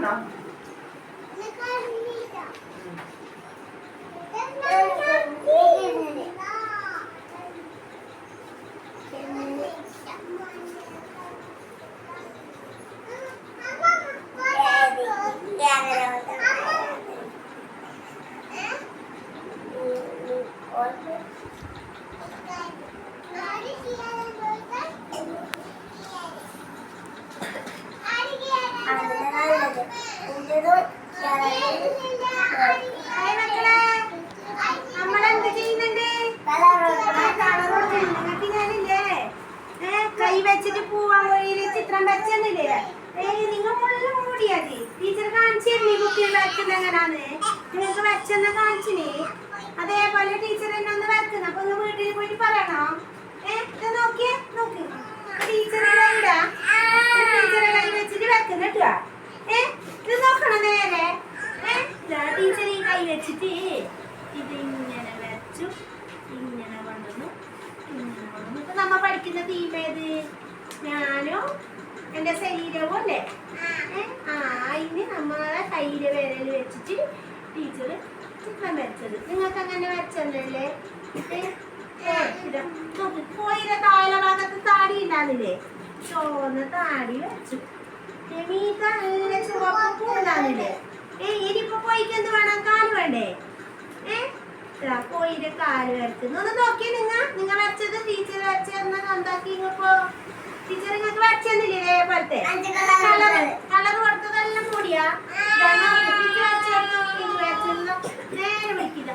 വന്നോ? നമ്മളെന്ത് ചെയ്യുന്നുണ്ട്? കൈ വെച്ചിട്ട് പൂവാൻ വഴിയിൽ ചിത്രം വരച്ചെന്നില്ലേ? നിങ്ങൾ മുള്ളും മൂടിയാതി. ടീച്ചർ കാണിച്ചിരുന്നേ കുട്ടികൾ വരക്കുന്ന എങ്ങനാന്ന്. നിങ്ങൾക്ക് വരച്ചെന്ന് കാണിച്ചിനി. അതേപോലെ ടീച്ചർ എന്നെ ഒന്ന് വരക്കുന്ന. അപ്പൊ നിങ്ങൾ വീട്ടിൽ പോയിട്ട് പറയണോ? ഇത് നോക്കിയേ, നോക്കി ടീച്ചറെ ടീച്ചറെ കൈ വെച്ചിട്ട് വരക്കുന്ന കേട്ടോ. ഇത് നോക്കണം നേരെ. ടീച്ചർ ഈ കൈ വെച്ചിട്ട് ഇത് ഇങ്ങനെ വരച്ചു, ഇങ്ങനെ കൊണ്ടുവന്നു, ഇങ്ങനെ കൊണ്ടുവന്നു. ഇപ്പൊ നമ്മ പഠിക്കുന്ന തീം ഏത്? ഞാനും എന്റെ ശരീരവും അല്ലേ? അതിന് നമ്മളെ കയ്യിലെ വിരൽ വെച്ചിട്ട് ടീച്ചർ ചിത്രം വരച്ചത്. നിങ്ങൾക്ക് അങ്ങനെ വരച്ചല്ലേ? നോക്കി കോയിലെ താഴെ ഭാഗത്ത് താടി ഉണ്ടാകുന്നില്ലേ? ചുവന്ന താടി വെച്ചു. മീത്ത നല്ല ചുവപ്പ് പൂണ്ടാകുന്നില്ലേ? ഇനിയിപ്പോ കോയിക്ക് എന്ത് വേണം? കാല് വേണ്ടേ? കോയിന്റെ കാല് വരക്കുന്നു. ഒന്ന് നോക്കിയേ നിങ്ങൾ വരച്ചത് ടീച്ചർ വരച്ചെന്ന് എന്താക്കി? ഇങ്ങപ്പോ ടീച്ചർ നിങ്ങൾക്ക് വരച്ചെന്നില്ലേ? ഇതേപോലത്തെ കളർ കൊടുത്തതെല്ലാം മൂടിയാ നേരെ വിളിക്കില്ല.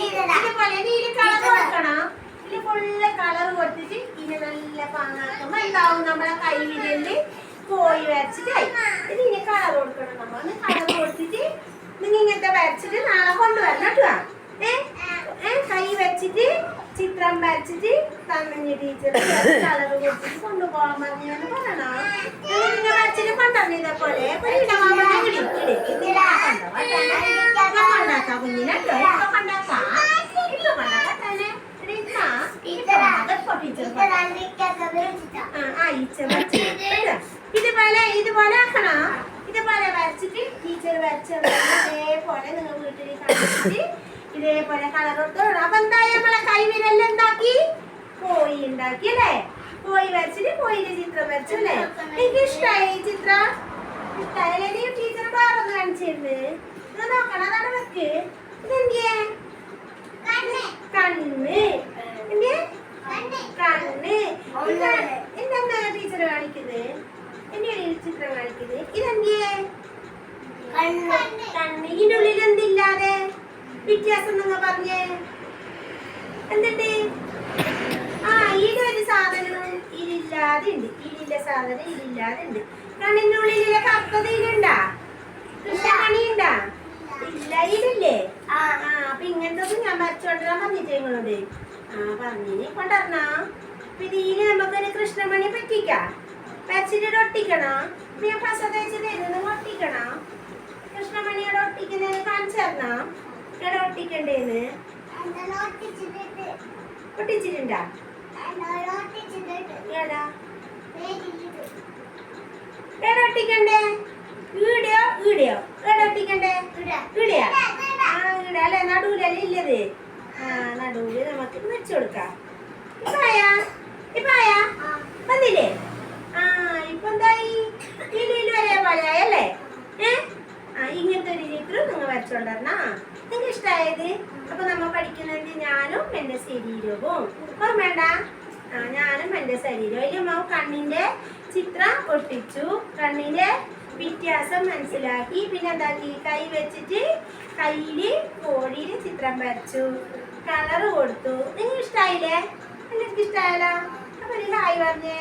ഇതുപോലെ ഇതില് കളർ കൊടുക്കണം. ഇതില് ഫുള്ള് കളർ കൊടുത്തിട്ട് ഇനി നല്ല പാങ്ങാക്കുമ്പോ എന്താവും? നമ്മളെ കൈ വിരലില് കോഴി വരച്ചിട്ടായി. ഇതിന് കളർ കൊടുക്കണം. നമ്മൾ കളർ കൊടുത്തിട്ട് നിങ്ങൾ ഇങ്ങനത്തെ വരച്ചിട്ട് നാളെ കൊണ്ടുവരണം കേട്ടോ. കൈ വെച്ചിട്ട് ചിത്രം വരച്ചിട്ട് തന്നെ ടീച്ചർ കളർ കൊടുത്തിട്ട് കൊണ്ടുപോകാൻ പറഞ്ഞെന്ന് പറയണോ? നിങ്ങൾ വരച്ചിട്ട് കൊണ്ടുവന്നു. ഇതേപോലെ കൊണ്ടാക്കാം കുഞ്ഞിനെ കൊണ്ടാക്കാം. ഇതുപോലെ ആക്കണം. ഇതുപോലെ വരച്ചിട്ട് ടീച്ചർ വരച്ചത് ഇതേപോലെ നിങ്ങൾ വീട്ടിൽ കളിച്ചിട്ട് ഇതേപോലെ കളർ കൊടുത്തോളൂ. അപ്പൊ എന്തായാലും നമ്മളെ കൈവിരൽ എന്താക്കി? കോഴി ഉണ്ടാക്കി അല്ലേ? കോഴി വരച്ചിട്ട് കോഴിന്റെ ചിത്രം വരച്ചു അല്ലേ? എനിക്ക് ഇഷ്ടമായി ഈ ചിത്രം. ഇഷ്ടമായില്ലേ? ടീച്ചർ വേറൊന്ന് കാണിച്ചിരുന്നു. ഇത് നോക്കണം. അതാണ് വെക്ക്. ഇതെന്തിയെ? കണ്ണ്. എന്തിയെ? കണ്ണ്. എന്തെന്താ ടീച്ചർ കാണിക്കുന്നത്? എന്റെ ചിത്രം കാണിക്കുന്നത്. ഇതെന്തിയെ? കണ്ണ്. ഇതിന്റെ ഉള്ളിൽ എന്തില്ലാതെ വ്യത്യാസം നിങ്ങൾ പറഞ്ഞേ? എന്തുണ്ട്? ഇതിലൊരു സാധനം ഇതില്ലാതെ ഉണ്ട്. ഇതില്ല സാധനം ഇതില്ലാതെ ഉണ്ട്. കണ്ണിന്റെ ഉള്ളിലെ കറുത്തത് ഇതിലുണ്ടാ? കൃഷ്ണമണിയുണ്ടാ? ഇല്ല. ഇതില്ലേ? അപ്പൊ ഇങ്ങനത്തെ ഞാൻ വരച്ചോണ്ടിരാൻ പറഞ്ഞിട്ട് നിങ്ങളോട് പറഞ്ഞിനി കൊണ്ടുവരണോ? പിന്നെ ഇതിന് നമുക്കൊരു കൃഷ്ണമണി പറ്റിക്കാം. വരച്ചിട്ട് ഒട്ടിക്കണോ? ഞാൻ പശ തേച്ച് തരുന്നത് ഒട്ടിക്കണോ? കൃഷ്ണമണിയോടെ ഒട്ടിക്കുന്നതിന് കാണിച്ചു തരണോ? ഇവിടെ ഒട്ടിക്കണ്ടേന്ന് ഒട്ടിച്ചിട്ടുണ്ടാ? ഏടാ എവിടെ ഒട്ടിക്കണ്ടേ? ഈടെയോ ഈടെയോ? എവിടെ ഒട്ടിക്കണ്ടേ? ഈടെയാ? ഈടെ അല്ലെ? നടുവിലല്ലേ ഇല്ലത്? നടുവില് നമുക്ക് വെച്ചു കൊടുക്കാം. ഇപ്പായാ വന്നില്ലേ? ഇപ്പൊ എന്തായി? ഇതിൽ ഒരേപോലെ ആയല്ലേ? ഇങ്ങനത്തെ ഒരു ചിത്രം നിങ്ങൾ വരച്ചോണ്ടരണ. നിങ്ങൾക്ക് ഇഷ്ടമായത്? അപ്പൊ നമ്മ പഠിക്കുന്നുണ്ട് ഞാനും എന്റെ ശരീരവും. ഓർമ്മേണ്ട? ഞാനും എന്റെ ശരീരവും. അതിൽ കണ്ണിന്റെ ചിത്രം ഒട്ടിച്ചു. കണ്ണിന്റെ വ്യത്യാസം മനസ്സിലാക്കി. പിന്നെ എന്താക്കി? കൈ വെച്ചിട്ട് കയ്യില് കോഴിയുടെ ചിത്രം വരച്ചു. കളർ കൊടുത്തു. നിങ്ങൾക്ക് ഇഷ്ടായില്ലേ? എനിക്ക് ഇഷ്ടായല്ലോ. അപ്പൊ ഒരു ഹായ് പറഞ്ഞേ.